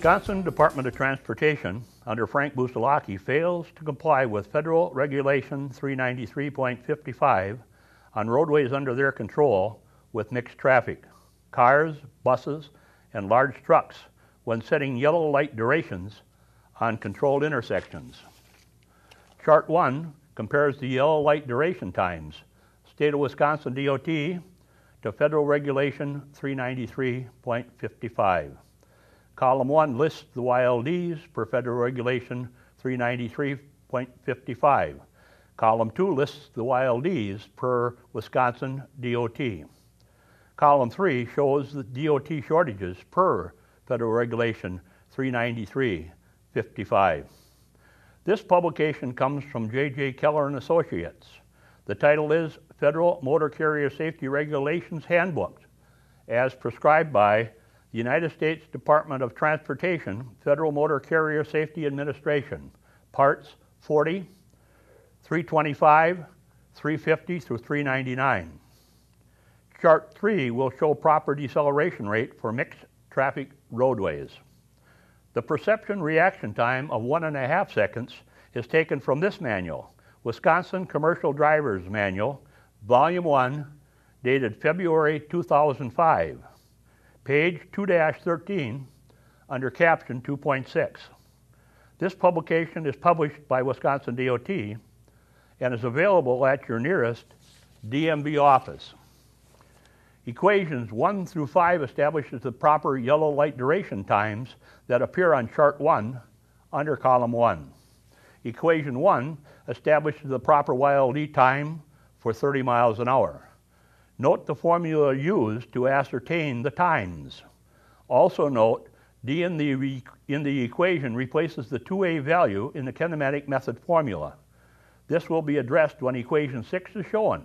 Wisconsin Department of Transportation, under Frank Busalaki, fails to comply with Federal Regulation 393.55 on roadways under their control with mixed traffic, cars, buses, and large trucks when setting yellow light durations on controlled intersections. Chart 1 compares the yellow light duration times, State of Wisconsin DOT, to Federal Regulation 393.55. Column 1 lists the YLDs per Federal Regulation 393.55. Column 2 lists the YLDs per Wisconsin DOT. Column 3 shows the DOT shortages per Federal Regulation 393.55. This publication comes from J.J. Keller and Associates. The title is Federal Motor Carrier Safety Regulations Handbook, as prescribed by the United States Department of Transportation, Federal Motor Carrier Safety Administration, Parts 40, 325, 350 through 399. Chart 3 will show proper deceleration rate for mixed traffic roadways. The perception reaction time of 1.5 seconds is taken from this manual, Wisconsin Commercial Drivers Manual, Volume 1, dated February 2005. Page 2-13, under caption 2.6. This publication is published by Wisconsin DOT and is available at your nearest DMV office. Equations 1 through 5 establishes the proper yellow light duration times that appear on Chart 1 under Column 1. Equation 1 establishes the proper YLD time for 30 miles an hour. Note the formula used to ascertain the times. Also note, D in the equation replaces the 2A value in the kinematic method formula. This will be addressed when equation 6 is shown.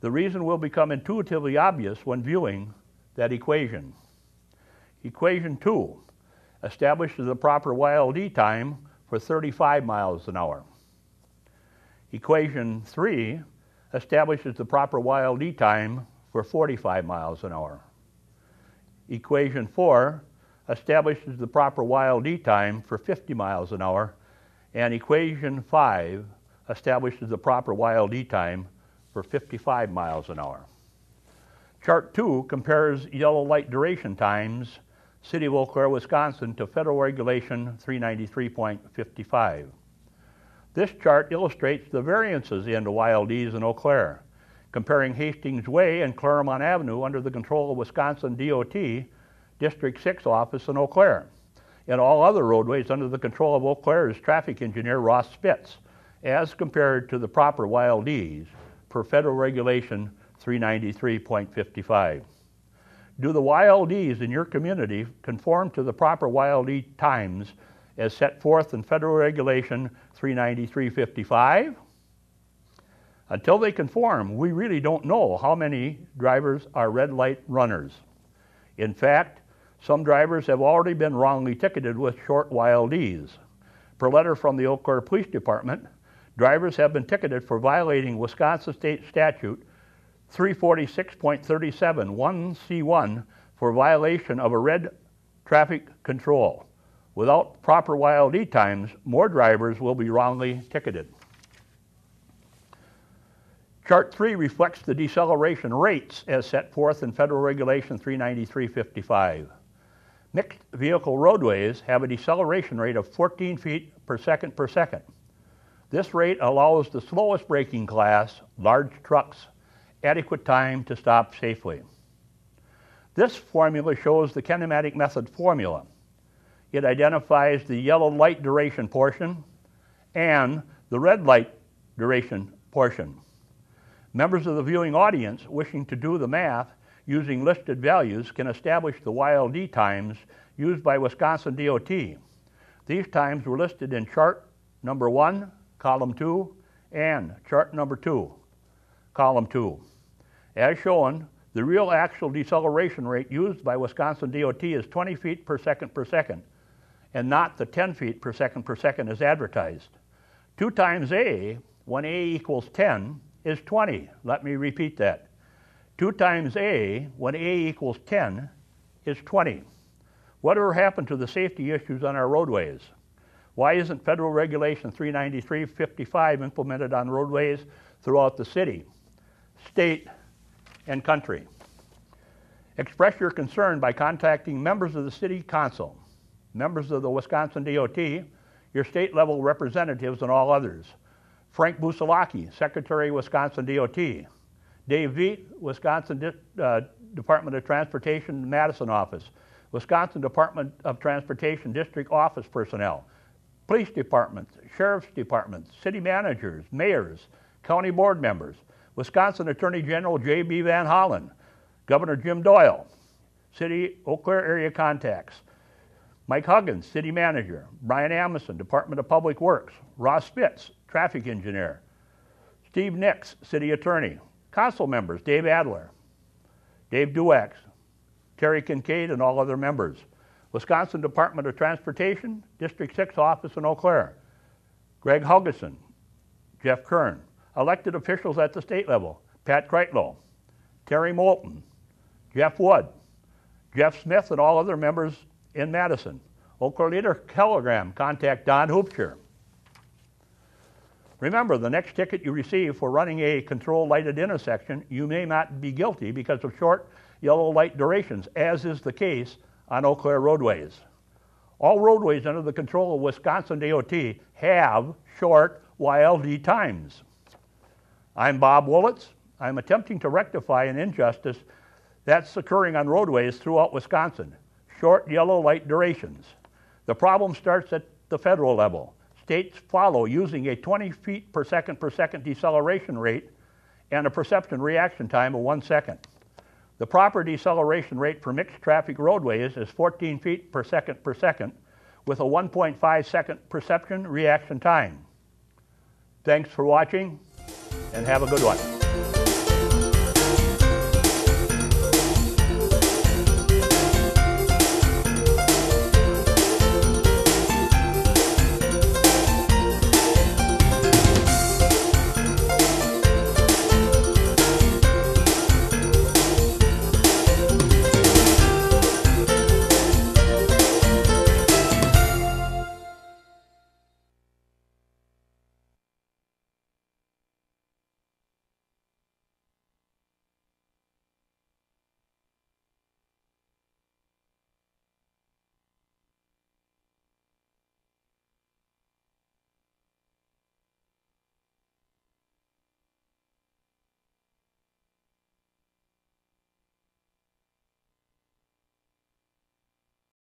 The reason will become intuitively obvious when viewing that equation. Equation 2 establishes the proper YLD time for 35 miles an hour. Equation 3 establishes the proper YLD time for 45 miles an hour. Equation 4 establishes the proper YLD time for 50 miles an hour, and equation 5 establishes the proper YLD time for 55 miles an hour. Chart 2 compares yellow light duration times, City of Eau Claire, Wisconsin, to Federal Regulation 393.55. This chart illustrates the variances in the YLDs in Eau Claire, comparing Hastings Way and Claremont Avenue under the control of Wisconsin DOT District 6 office in Eau Claire, and all other roadways under the control of Eau Claire's traffic engineer Ross Spitz, as compared to the proper YLDs per Federal Regulation 393.55. Do the YLDs in your community conform to the proper YLD times as set forth in Federal Regulation 393.55? Until they conform, we really don't know how many drivers are red light runners. In fact, some drivers have already been wrongly ticketed with short YLDs. Per letter from the Eau Claire Police Department, drivers have been ticketed for violating Wisconsin State Statute 346.37 1C1 for violation of a red traffic control. Without proper YLD times, more drivers will be wrongly ticketed. Chart 3 reflects the deceleration rates as set forth in Federal Regulation 393.55. Mixed vehicle roadways have a deceleration rate of 14 feet per second per second. This rate allows the slowest braking class, large trucks, adequate time to stop safely. This formula shows the kinematic method formula. It identifies the yellow light duration portion and the red light duration portion. Members of the viewing audience wishing to do the math using listed values can establish the YLD times used by Wisconsin DOT. These times were listed in chart number 1, column 2, and chart number 2, column 2. As shown, the real actual deceleration rate used by Wisconsin DOT is 20 feet per second, and not the 10 feet per second as advertised. 2 times A, when A equals 10, is 20. Let me repeat that. 2 times A, when A equals 10, is 20. Whatever happened to the safety issues on our roadways? Why isn't Federal Regulation 393-55 implemented on roadways throughout the city, state, and country? Express your concern by contacting members of the City Council, members of the Wisconsin DOT, your state-level representatives, and all others. Frank Busalaki, Secretary, Wisconsin DOT. Dave Veet, Wisconsin Department of Transportation, Madison office. Wisconsin Department of Transportation District Office personnel. Police departments, sheriff's departments, city managers, mayors, county board members. Wisconsin Attorney General J.B. Van Hollen. Governor Jim Doyle. City Eau Claire area contacts. Mike Huggins, City Manager. Brian Amundson, Department of Public Works. Ross Spitz, Traffic Engineer. Steve Nix, City Attorney. Council members, Dave Adler, Dave Duax, Terry Kincaid, and all other members. Wisconsin Department of Transportation, District 6 Office in Eau Claire. Greg Huggison, Jeff Kern. Elected officials at the state level, Pat Kreitlow, Terry Moulton, Jeff Wood, Jeff Smith, and all other members in Madison. Eau Claire Leader telegram, contact Don Hoopshire. Remember, the next ticket you receive for running a control lighted intersection, you may not be guilty because of short yellow light durations, as is the case on Eau Claire roadways. All roadways under the control of Wisconsin DOT have short YLD times. I'm Bob Willits. I'm attempting to rectify an injustice that's occurring on roadways throughout Wisconsin. Short yellow light durations. The problem starts at the federal level. States follow using a 20 feet per second deceleration rate and a perception reaction time of 1 second. The proper deceleration rate for mixed traffic roadways is 14 feet per second with a 1.5 second perception reaction time. Thanks for watching and have a good one.